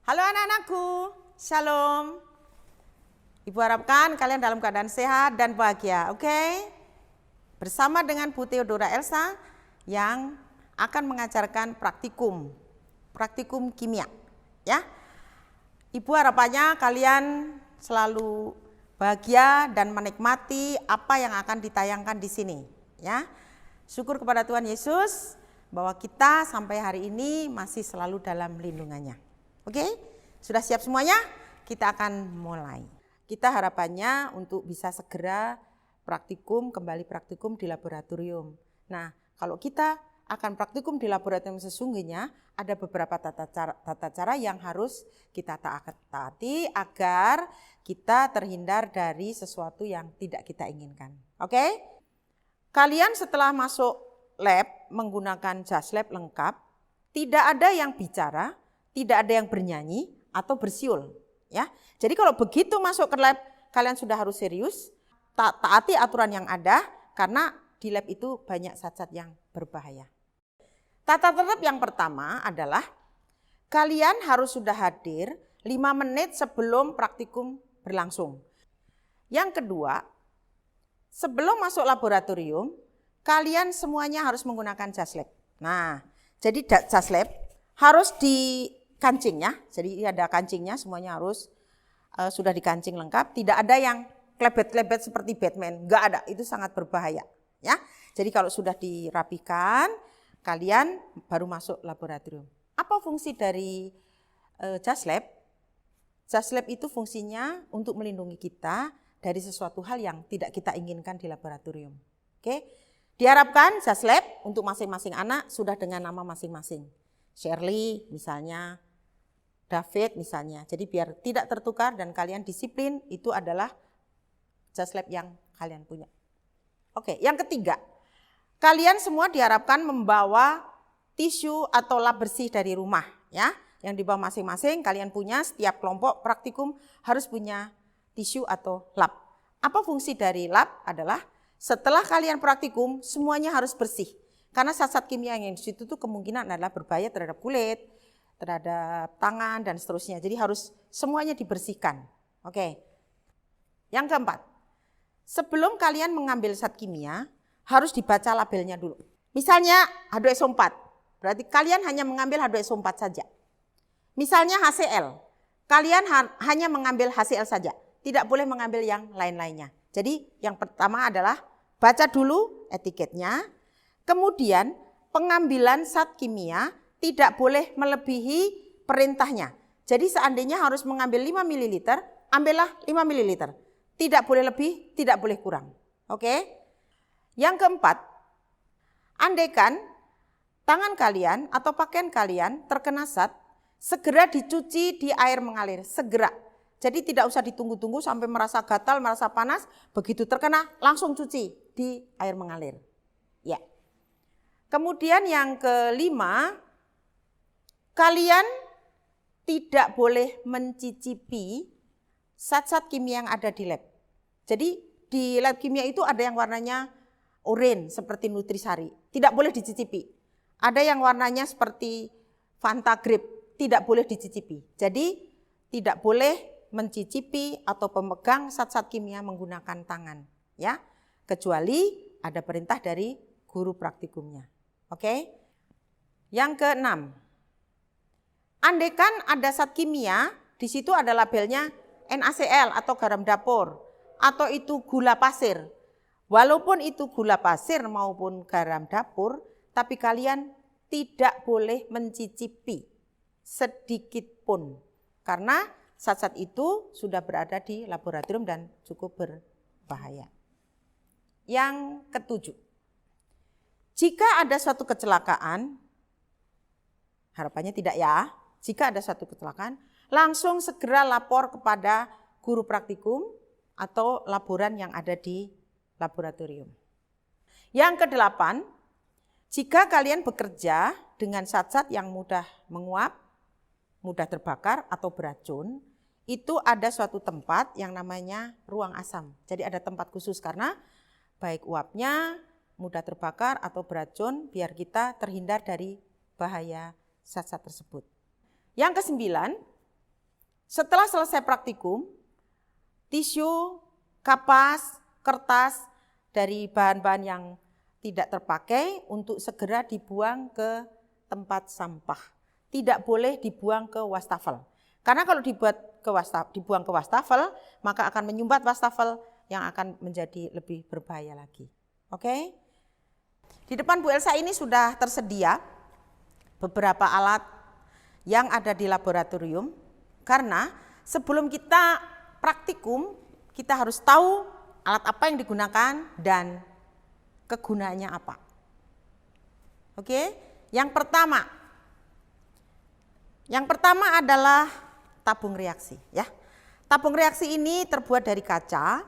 Halo anak-anakku, Shalom. Ibu harapkan kalian dalam keadaan sehat dan bahagia, oke? Bersama dengan Bu Theodora Elsa yang akan mengajarkan praktikum kimia, ya. Ibu harapannya kalian selalu bahagia dan menikmati apa yang akan ditayangkan di sini, ya. Syukur kepada Tuhan Yesus bahwa kita sampai hari ini masih selalu dalam lindungannya. Oke? Sudah siap semuanya? Kita akan mulai. Kita harapannya untuk bisa segera kembali praktikum di laboratorium. Nah, kalau kita akan praktikum di laboratorium sesungguhnya, ada beberapa tata cara yang harus kita taati agar kita terhindar dari sesuatu yang tidak kita inginkan. Oke? Kalian setelah masuk lab menggunakan jas lab lengkap, tidak ada yang bicara, tidak ada yang bernyanyi atau bersiul. Ya, jadi kalau begitu masuk ke lab, kalian sudah harus serius, taati aturan yang ada, karena di lab itu banyak zat-zat yang berbahaya. Tata tertib yang pertama adalah kalian harus sudah hadir 5 menit sebelum praktikum berlangsung. Yang kedua, sebelum masuk laboratorium, kalian semuanya harus menggunakan jas lab. Nah, jadi jas lab harus dikancing ya, jadi ada kancingnya, semuanya harus sudah dikancing lengkap, tidak ada yang klebet-klebet seperti Batman, enggak ada, itu sangat berbahaya ya. Jadi kalau sudah dirapikan, kalian baru masuk laboratorium. Apa fungsi dari jas lab? Jas lab itu fungsinya untuk melindungi kita dari sesuatu hal yang tidak kita inginkan di laboratorium. Oke? Diharapkan jas lab untuk masing-masing anak sudah dengan nama masing-masing. Shirley misalnya, David misalnya. Jadi biar tidak tertukar dan kalian disiplin, itu adalah jas lab yang kalian punya. Oke, yang ketiga, kalian semua diharapkan membawa tisu atau lap bersih dari rumah ya. Yang dibawa masing-masing, kalian punya, setiap kelompok praktikum harus punya tisu atau lap. Apa fungsi dari lap? Adalah setelah kalian praktikum semuanya harus bersih. Karena zat-zat kimia yang di situ tuh kemungkinan adalah berbahaya terhadap kulit, terhadap tangan dan seterusnya. Jadi harus semuanya dibersihkan. Oke. Yang keempat, sebelum kalian mengambil zat kimia harus dibaca labelnya dulu. Misalnya H2SO4, berarti kalian hanya mengambil H2SO4 saja. Misalnya HCl, kalian hanya mengambil HCl saja, tidak boleh mengambil yang lain-lainnya. Jadi yang pertama adalah baca dulu etiketnya, kemudian pengambilan zat kimia tidak boleh melebihi perintahnya. Jadi seandainya harus mengambil 5 ml, ambillah 5 ml. Tidak boleh lebih, tidak boleh kurang. Oke? Yang keempat, andaikan tangan kalian atau pakaian kalian terkena zat, segera dicuci di air mengalir, segera. Jadi tidak usah ditunggu-tunggu sampai merasa gatal, merasa panas, begitu terkena langsung cuci di air mengalir. Ya. Kemudian yang kelima, kalian tidak boleh mencicipi zat-zat kimia yang ada di lab. Jadi di lab kimia itu ada yang warnanya oranye seperti Nutrisari, tidak boleh dicicipi. Ada yang warnanya seperti Fanta Grape, tidak boleh dicicipi. Jadi tidak boleh mencicipi atau pemegang zat-zat kimia menggunakan tangan, ya. Kecuali ada perintah dari guru praktikumnya. Oke? Yang keenam, andaikan ada zat kimia, di situ ada labelnya NaCl atau garam dapur, atau itu gula pasir. Walaupun itu gula pasir maupun garam dapur, tapi kalian tidak boleh mencicipi sedikit pun. Karena zat-zat itu sudah berada di laboratorium dan cukup berbahaya. Yang ketujuh, jika ada suatu kecelakaan, harapannya tidak ya, jika ada suatu kecelakaan, langsung segera lapor kepada guru praktikum atau laboran yang ada di laboratorium. Yang kedelapan, jika kalian bekerja dengan zat-zat yang mudah menguap, mudah terbakar atau beracun, itu ada suatu tempat yang namanya ruang asam. Jadi ada tempat khusus karena baik uapnya, mudah terbakar atau beracun, biar kita terhindar dari bahaya zat-zat tersebut. Yang kesembilan, Setelah selesai praktikum, tisu, kapas, kertas dari bahan-bahan yang tidak terpakai untuk segera dibuang ke tempat sampah. Tidak boleh dibuang ke wastafel. Karena kalau dibuang ke wastafel, maka akan menyumbat wastafel yang akan menjadi lebih berbahaya lagi. Oke? Di depan Bu Elsa ini sudah tersedia beberapa alat yang ada di laboratorium. Karena sebelum kita praktikum, kita harus tahu alat apa yang digunakan dan kegunaannya apa. Oke, yang pertama adalah tabung reaksi, ya. Tabung reaksi ini terbuat dari kaca,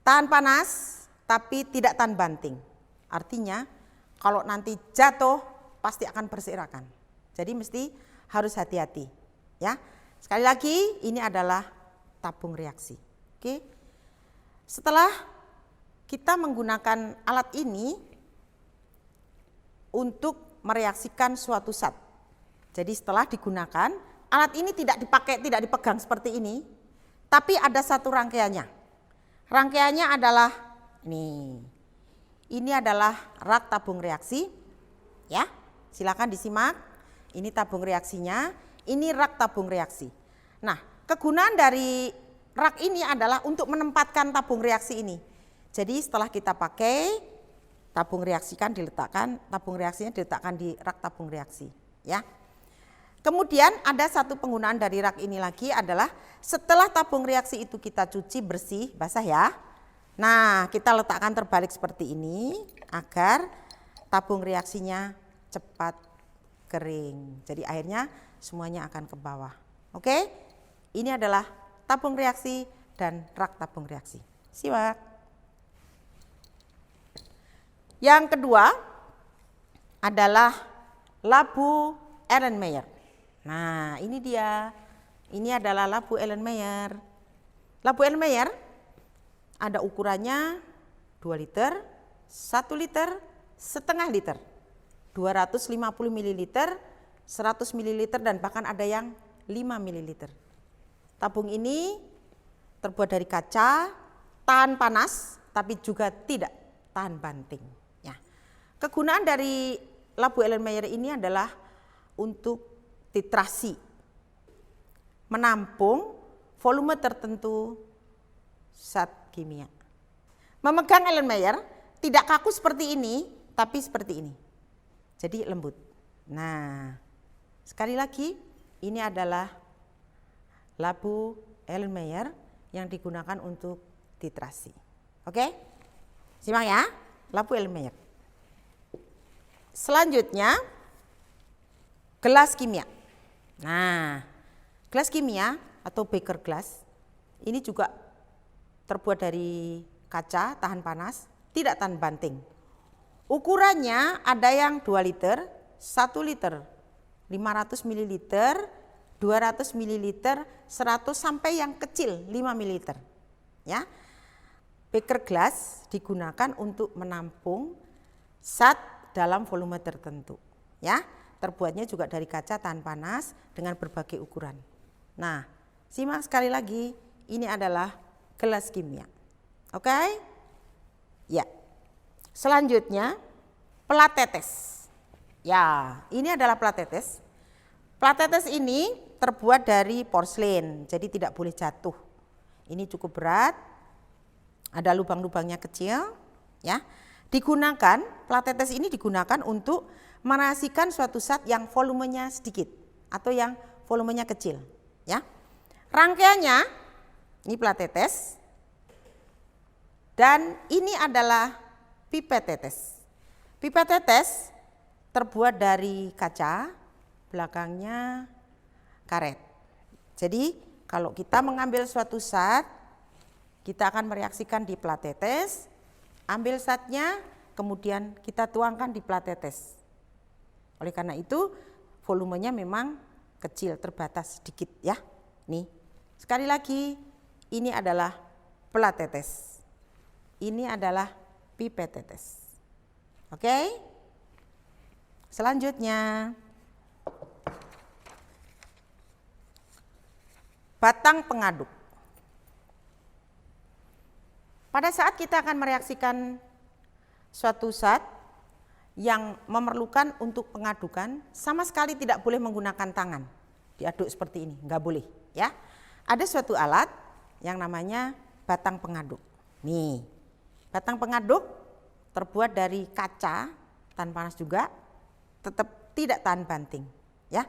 tahan panas, tapi tidak tahan banting. Artinya, kalau nanti jatuh pasti akan berserakan. Jadi mesti harus hati-hati, ya. Sekali lagi, ini adalah tabung reaksi. Oke. Setelah kita menggunakan alat ini untuk mereaksikan suatu zat. Jadi setelah digunakan, alat ini tidak dipegang seperti ini, tapi ada satu rangkaiannya. Rangkaiannya adalah ini. Ini adalah rak tabung reaksi. Ya, silakan disimak. Ini tabung reaksinya, ini rak tabung reaksi. Nah, kegunaan dari rak ini adalah untuk menempatkan tabung reaksi ini. Jadi setelah kita pakai, tabung reaksinya diletakkan di rak tabung reaksi, ya. Kemudian ada satu penggunaan dari rak ini lagi adalah setelah tabung reaksi itu kita cuci bersih, basah ya. Nah, kita letakkan terbalik seperti ini agar tabung reaksinya cepat kering. Jadi airnya semuanya akan ke bawah. Oke? Ini adalah tabung reaksi dan rak tabung reaksi. Simak. Yang kedua adalah labu Erlenmeyer. Nah, ini dia. Ini adalah labu Erlenmeyer. Labu Erlenmeyer ada ukurannya 2 liter, 1 liter, setengah liter, 250 ml, 100 ml, dan bahkan ada yang 5 ml. Tabung ini terbuat dari kaca, tahan panas, tapi juga tidak tahan banting. Kegunaan dari labu Erlenmeyer ini adalah untuk titrasi, menampung volume tertentu zat kimia. Memegang Erlenmeyer tidak kaku seperti ini, tapi seperti ini. Jadi lembut. Nah, sekali lagi ini adalah labu Erlenmeyer yang digunakan untuk titrasi. Oke? Simak ya, labu Erlenmeyer. Selanjutnya, gelas kimia. Nah, gelas kimia atau beaker glass ini juga terbuat dari kaca, tahan panas, tidak tahan banting. Ukurannya ada yang 2 liter, 1 liter, 500 ml, 200 ml, 100 sampai yang kecil 5 ml. Ya. Beaker glass digunakan untuk menampung zat dalam volume tertentu, ya. Terbuatnya juga dari kaca tahan panas dengan berbagai ukuran. Nah, simak sekali lagi, ini adalah gelas kimia. Oke? Ya. Selanjutnya, plat tetes. Ya, ini adalah plat tetes. Plat tetes ini terbuat dari porselen, jadi tidak boleh jatuh. Ini cukup berat, ada lubang-lubangnya kecil, ya. Plat tetes ini digunakan untuk meracikan suatu zat yang volumenya sedikit atau yang volumenya kecil, ya. Rangkaiannya ini plat tetes dan ini adalah pipet tetes. Pipet tetes terbuat dari kaca, belakangnya karet. Jadi kalau kita mengambil suatu zat, kita akan mereaksikan di plat tetes. Ambil zatnya, kemudian kita tuangkan di plat tetes. Oleh karena itu, volumenya memang kecil, terbatas sedikit ya. Nih, sekali lagi, ini adalah plat tetes. Ini adalah pipet tetes. Oke? Selanjutnya, batang pengaduk. Pada saat kita akan mereaksikan suatu zat yang memerlukan untuk pengadukan, sama sekali tidak boleh menggunakan tangan. Diaduk seperti ini, nggak boleh ya. Ada suatu alat yang namanya batang pengaduk. Nih, batang pengaduk terbuat dari kaca, tahan panas juga, tetap tidak tahan banting ya.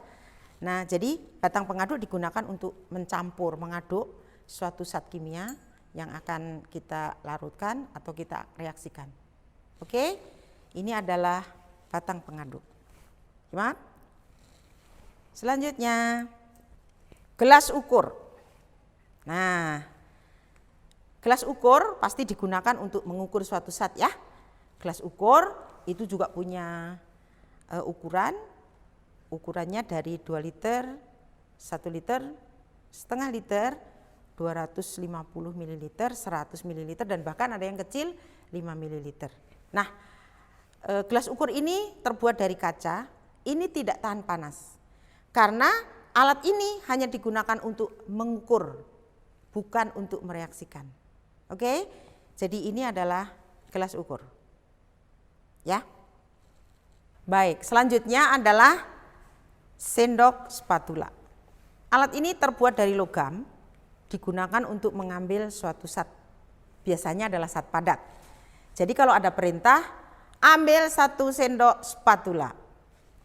Nah, jadi batang pengaduk digunakan untuk mencampur, mengaduk suatu zat kimia yang akan kita larutkan atau kita reaksikan. Oke, ini adalah batang pengaduk. Gimana? Selanjutnya, gelas ukur. Nah, gelas ukur pasti digunakan untuk mengukur suatu zat ya. Gelas ukur itu juga punya ukurannya dari 2 liter, 1 liter, setengah liter, 250 ml, 100 ml, dan bahkan ada yang kecil 5 ml. Nah, gelas ukur ini terbuat dari kaca, ini tidak tahan panas. Karena alat ini hanya digunakan untuk mengukur, bukan untuk mereaksikan. Oke, jadi ini adalah gelas ukur. Ya. Baik, selanjutnya adalah sendok spatula. Alat ini terbuat dari logam, digunakan untuk mengambil suatu zat. Biasanya adalah zat padat. Jadi kalau ada perintah, ambil 1 sendok spatula.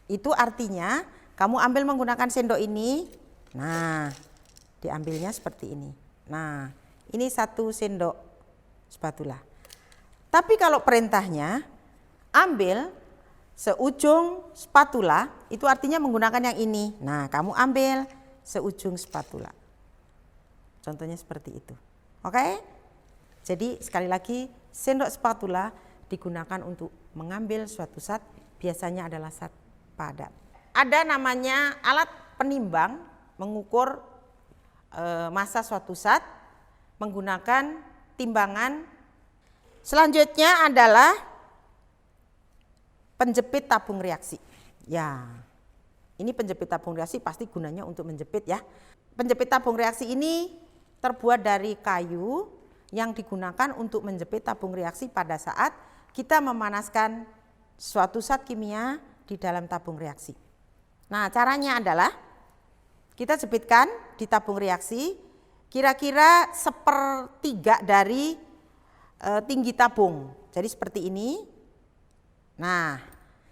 Itu artinya kamu ambil menggunakan sendok ini. Nah, diambilnya seperti ini. Nah, ini 1 sendok spatula. Tapi kalau perintahnya ambil seujung spatula, itu artinya menggunakan yang ini. Nah, kamu ambil seujung spatula. Contohnya seperti itu. Oke? Jadi sekali lagi, sendok spatula digunakan untuk mengambil suatu zat, biasanya adalah zat padat. Ada namanya alat penimbang, mengukur massa suatu zat menggunakan timbangan. Selanjutnya adalah penjepit tabung reaksi. Ya, ini penjepit tabung reaksi pasti gunanya untuk menjepit ya. Penjepit tabung reaksi ini terbuat dari kayu yang digunakan untuk menjepit tabung reaksi pada saat kita memanaskan suatu zat kimia di dalam tabung reaksi. Nah, caranya adalah kita jepitkan di tabung reaksi kira-kira 1/3 dari tinggi tabung. Jadi seperti ini. Nah,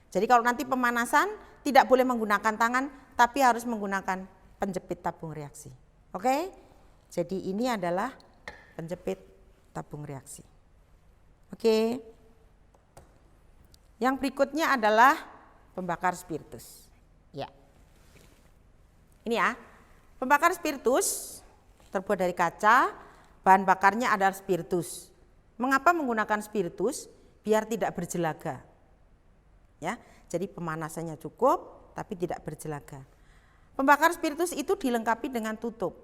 jadi kalau nanti pemanasan tidak boleh menggunakan tangan, tapi harus menggunakan penjepit tabung reaksi. Oke? Jadi ini adalah penjepit tabung reaksi. Oke. Yang berikutnya adalah pembakar spiritus. Ya. Ini ya. Pembakar spiritus terbuat dari kaca, bahan bakarnya adalah spiritus. Mengapa menggunakan spiritus? Biar tidak berjelaga. Ya. Jadi pemanasannya cukup tapi tidak berjelaga. Pembakar spiritus itu dilengkapi dengan tutup.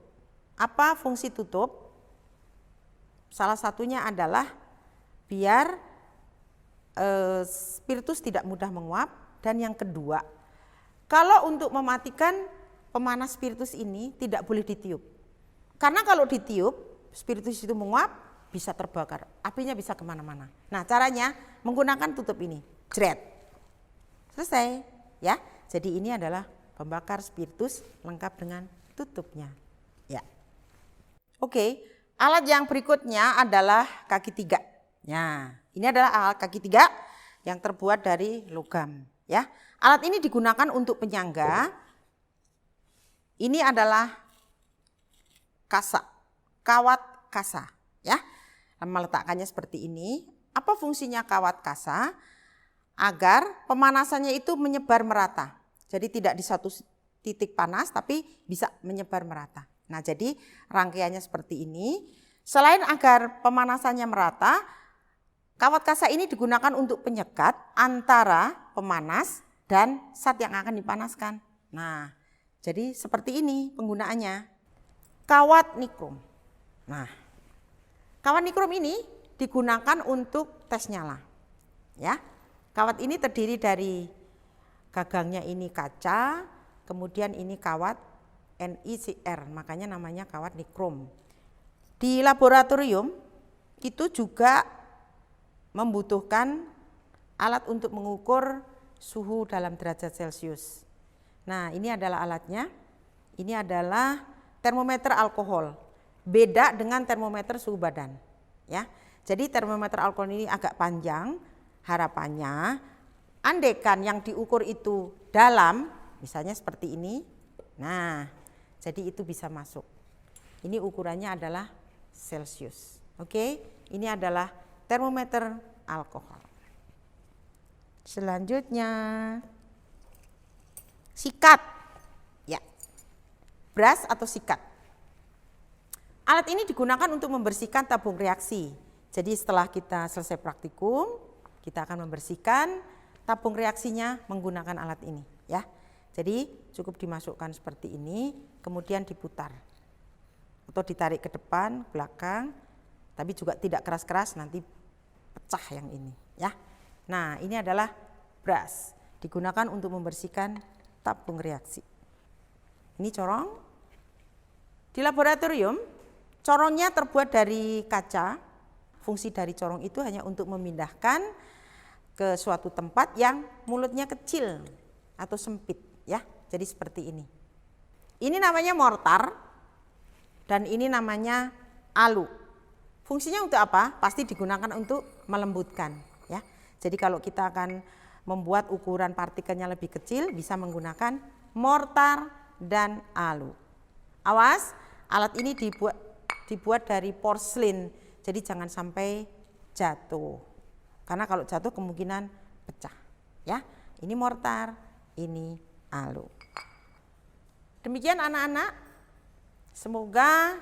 Apa fungsi tutup? Salah satunya adalah biar spiritus tidak mudah menguap, dan yang kedua, kalau untuk mematikan pemanas spiritus ini tidak boleh ditiup. Karena kalau ditiup, spiritus itu menguap, bisa terbakar, apinya bisa kemana-mana. Nah, caranya menggunakan tutup ini, jret. Selesai ya. Jadi ini adalah pembakar spiritus lengkap dengan tutupnya. Ya. Oke, alat yang berikutnya adalah kaki 3. Nah, ini adalah alat kaki 3 yang terbuat dari logam. Ya, alat ini digunakan untuk penyangga. Ini adalah kasa, kawat kasa. Ya, meletakkannya seperti ini. Apa fungsinya kawat kasa? Agar pemanasannya itu menyebar merata. Jadi tidak di satu titik panas, tapi bisa menyebar merata. Nah, jadi rangkaiannya seperti ini. Selain agar pemanasannya merata, kawat kasa ini digunakan untuk penyekat antara pemanas dan zat yang akan dipanaskan. Nah, jadi seperti ini penggunaannya. Kawat nikrom. Nah, kawat nikrom ini digunakan untuk tes nyala. Ya, kawat ini terdiri dari gagangnya ini kaca, kemudian ini kawat NiCr, makanya namanya kawat nikrom. Di laboratorium itu juga membutuhkan alat untuk mengukur suhu dalam derajat Celcius. Nah, ini adalah alatnya. Ini adalah termometer alkohol. Beda dengan termometer suhu badan, ya. Jadi termometer alkohol ini agak panjang. Harapannya andaikan yang diukur itu dalam, misalnya seperti ini. Nah, jadi itu bisa masuk. Ini ukurannya adalah Celcius. Oke, ini adalah termometer alkohol. Selanjutnya sikat, ya, brush atau sikat. Alat ini digunakan untuk membersihkan tabung reaksi. Jadi setelah kita selesai praktikum, kita akan membersihkan tabung reaksinya menggunakan alat ini, ya. Jadi cukup dimasukkan seperti ini, kemudian diputar atau ditarik ke depan, belakang, tapi juga tidak keras-keras, nanti pecah yang ini, ya. Nah, ini adalah brush, digunakan untuk membersihkan tabung reaksi. Ini corong. Di laboratorium, corongnya terbuat dari kaca. Fungsi dari corong itu hanya untuk memindahkan ke suatu tempat yang mulutnya kecil atau sempit, ya. Jadi seperti ini. Ini namanya mortar dan ini namanya alu. Fungsinya untuk apa? Pasti digunakan untuk melembutkan, ya. Jadi kalau kita akan membuat ukuran partikelnya lebih kecil, bisa menggunakan mortar dan alu. Awas, alat ini dibuat dari porselin, jadi jangan sampai jatuh. Karena kalau jatuh kemungkinan pecah, ya. Ini mortar, ini alu. Demikian anak-anak, semoga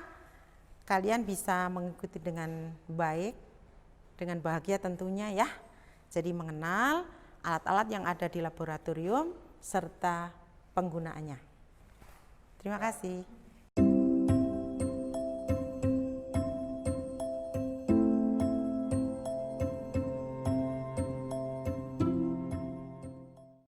kalian bisa mengikuti dengan baik, dengan bahagia tentunya, ya. Jadi mengenal alat-alat yang ada di laboratorium serta penggunaannya. Terima kasih.